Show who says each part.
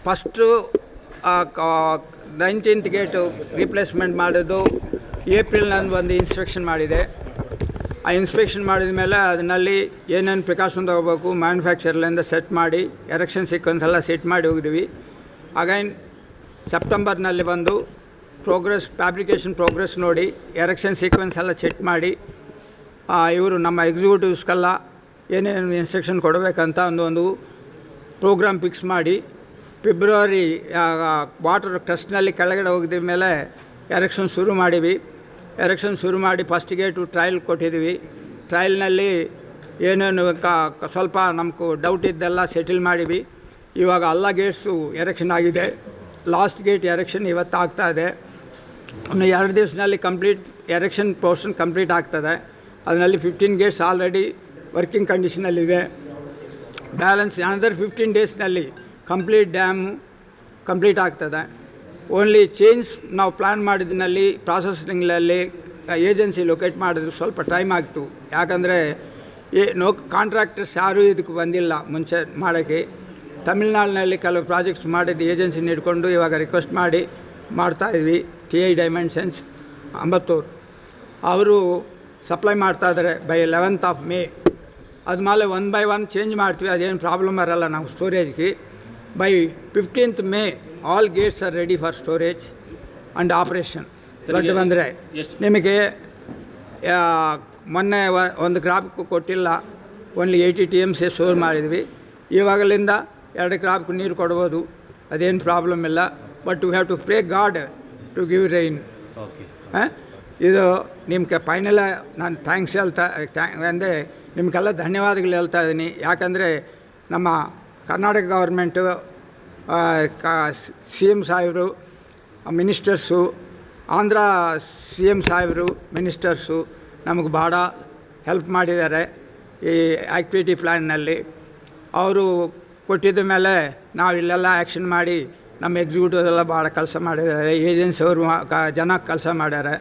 Speaker 1: First 19th gate replacement ಮಾಡೋದು April ನಾನು ಒಂದು ಇನ್ಸ್ಪೆಕ್ಷನ್ ಮಾಡಿದೆ. ಆ ಇನ್ಸ್ಪೆಕ್ಷನ್ ಮಾಡಿದ ಮೇಲೆ ಅದರಲ್ಲಿ ಏನೇನು ಪ್ರಿಕಾಷನ್ ತೊಗೋಬೇಕು ಮ್ಯಾನುಫ್ಯಾಕ್ಚರ್ಲಿಂದ ಸೆಟ್ ಮಾಡಿ ಎರೆಕ್ಷನ್ ಸೀಕ್ವೆನ್ಸ್ ಎಲ್ಲ ಸೆಟ್ ಮಾಡಿ ಹೋಗಿದ್ವಿ. ಅಗೈನ್ ಸೆಪ್ಟೆಂಬರ್ನಲ್ಲಿ ಬಂದು ಫ್ಯಾಬ್ರಿಕೇಷನ್ ಪ್ರೋಗ್ರೆಸ್ ನೋಡಿ ಎರೆಕ್ಷನ್ ಸೀಕ್ವೆನ್ಸ್ ಎಲ್ಲ ಚೆಕ್ ಮಾಡಿ ಇವರು ನಮ್ಮ ಎಕ್ಸಿಕ್ಯೂಟಿವ್ಸ್ಗೆಲ್ಲ ಏನೇನು ಇನ್ಸ್ಟ್ರಕ್ಷನ್ ಕೊಡಬೇಕಂತ ಒಂದು ಪ್ರೋಗ್ರಾಮ್ ಫಿಕ್ಸ್ ಮಾಡಿ ಫೆಬ್ರವರಿ ವಾಟರ್ ಟೆಸ್ಟ್ನಲ್ಲಿ ಕೆಳಗಡೆ ಹೋಗಿದ ಮೇಲೆ ಎರೆಕ್ಷನ್ ಶುರು ಮಾಡಿವಿ. ಎರೆಕ್ಷನ್ ಶುರು ಮಾಡಿ ಫಸ್ಟ್ ಗೇಟು ಟ್ರಯಲ್ ಕೊಟ್ಟಿದ್ದೀವಿ. ಟ್ರಯಲ್ನಲ್ಲಿ ಏನೇನು ಸ್ವಲ್ಪ ನಮಗೂ ಡೌಟ್ ಇದ್ದೆಲ್ಲ ಸೆಟಲ್ ಮಾಡಿವಿ. ಇವಾಗ ಎಲ್ಲ ಗೇಟ್ಸು ಎರೆಕ್ಷನ್ ಆಗಿದೆ. ಲಾಸ್ಟ್ ಗೇಟ್ ಎರೆಕ್ಷನ್ ಇವತ್ತು ಆಗ್ತಾಯಿದೆ. ಇನ್ನು 2 ದಿವಸದಲ್ಲಿ ಕಂಪ್ಲೀಟ್ ಎರೆಕ್ಷನ್ ಪೋರ್ಷನ್ ಕಂಪ್ಲೀಟ್ ಆಗ್ತದೆ. ಅದರಲ್ಲಿ 15 ಗೇಟ್ಸ್ ಆಲ್ರೆಡಿ ವರ್ಕಿಂಗ್ ಕಂಡೀಷನಲ್ಲಿದೆ. ಬ್ಯಾಲೆನ್ಸ್ ಅನದರ್ 15 ಡೇಸ್ನಲ್ಲಿ ಕಂಪ್ಲೀಟ್ ಡ್ಯಾಮು ಕಂಪ್ಲೀಟ್ ಆಗ್ತದೆ. ಓನ್ಲಿ ಚೇಂಜ್ ನಾವು ಪ್ಲ್ಯಾನ್ ಮಾಡಿದ್ನಲ್ಲಿ ಪ್ರಾಸೆಸಿಂಗ್ನಲ್ಲಿ ಏಜೆನ್ಸಿ ಲೊಕೇಟ್ ಮಾಡಿದ್ರೆ ಸ್ವಲ್ಪ ಟೈಮ್ ಆಗ್ತು. ಯಾಕಂದರೆ ಕಾಂಟ್ರಾಕ್ಟರ್ಸ್ ಯಾರೂ ಇದಕ್ಕೆ ಬಂದಿಲ್ಲ ಮುಂಚೆ ಮಾಡೋಕ್ಕೆ. ತಮಿಳ್ನಾಡಿನಲ್ಲಿ ಕೆಲವು ಪ್ರಾಜೆಕ್ಟ್ಸ್ ಮಾಡಿದ್ದು ಏಜೆನ್ಸಿ ಹಿಡ್ಕೊಂಡು ಇವಾಗ ರಿಕ್ವೆಸ್ಟ್ ಮಾಡಿ ಮಾಡ್ತಾಯಿದ್ವಿ. TI ಡೈಮೆನ್ಷನ್ಸ್ ಅಂಬತ್ತೂರು ಅವರು ಸಪ್ಲೈ ಮಾಡ್ತಾಯಿದ್ದಾರೆ ಬೈ 11th of May. ಅದ್ಮೇಲೆ 1 by 1 ಚೇಂಜ್ ಮಾಡ್ತೀವಿ, ಅದೇನು ಪ್ರಾಬ್ಲಮ್ ಬರೋಲ್ಲ ನಾವು ಸ್ಟೋರೇಜ್ಗೆ. By 15th May all gates are ready for storage and operation. ದೊಡ್ಡ ಬಂದರೆ ನಿಮಗೆ ಮೊನ್ನೆ ಒಂದು ಕ್ರಾಪ್ಗೂ ಕೊಟ್ಟಿಲ್ಲ, ಓನ್ಲಿ 80 TMC ಸ್ಟೋರ್ ಮಾಡಿದ್ವಿ. ಇವಾಗಲಿಂದ 2 ಕ್ರಾಪ್ಗೆ ನೀರು ಕೊಡ್ಬೋದು, ಅದೇನು ಪ್ರಾಬ್ಲಮ್ ಇಲ್ಲ. But you have to pray god to give rain. ಇದು ನಿಮ್ಗೆ ಫೈನಲ್ ನಾನು ಥ್ಯಾಂಕ್ಸ್ ಅಂದರೆ ನಿಮಗೆಲ್ಲ ಧನ್ಯವಾದಗಳು ಹೇಳ್ತಾ ಇದ್ದೀನಿ. ಯಾಕಂದರೆ ನಮ್ಮ ಕರ್ನಾಟಕ ಗೌರ್ಮೆಂಟು CM ಸಾಹೇಬರು ಮಿನಿಸ್ಟರ್ಸು, ಆಂಧ್ರ CM ಸಾಹೇಬರು ಮಿನಿಸ್ಟರ್ಸು ನಮಗೆ ಭಾಳ ಹೆಲ್ಪ್ ಮಾಡಿದ್ದಾರೆ ಈ ಆ್ಯಕ್ಟಿವಿಟಿ ಪ್ಲ್ಯಾನ್ನಲ್ಲಿ. ಅವರು ಕೊಟ್ಟಿದ್ದ ಮೇಲೆ ನಾವು ಇಲ್ಲೆಲ್ಲ ಆ್ಯಕ್ಷನ್ ಮಾಡಿ ನಮ್ಮ ಎಕ್ಸಿಕ್ಯೂಟಿವ್ ಎಲ್ಲ ಭಾಳ ಕೆಲಸ ಮಾಡಿದ್ದಾರೆ. ಏಜೆನ್ಸಿಯವರು ಜನ ಕೆಲಸ ಮಾಡ್ಯಾರೆ.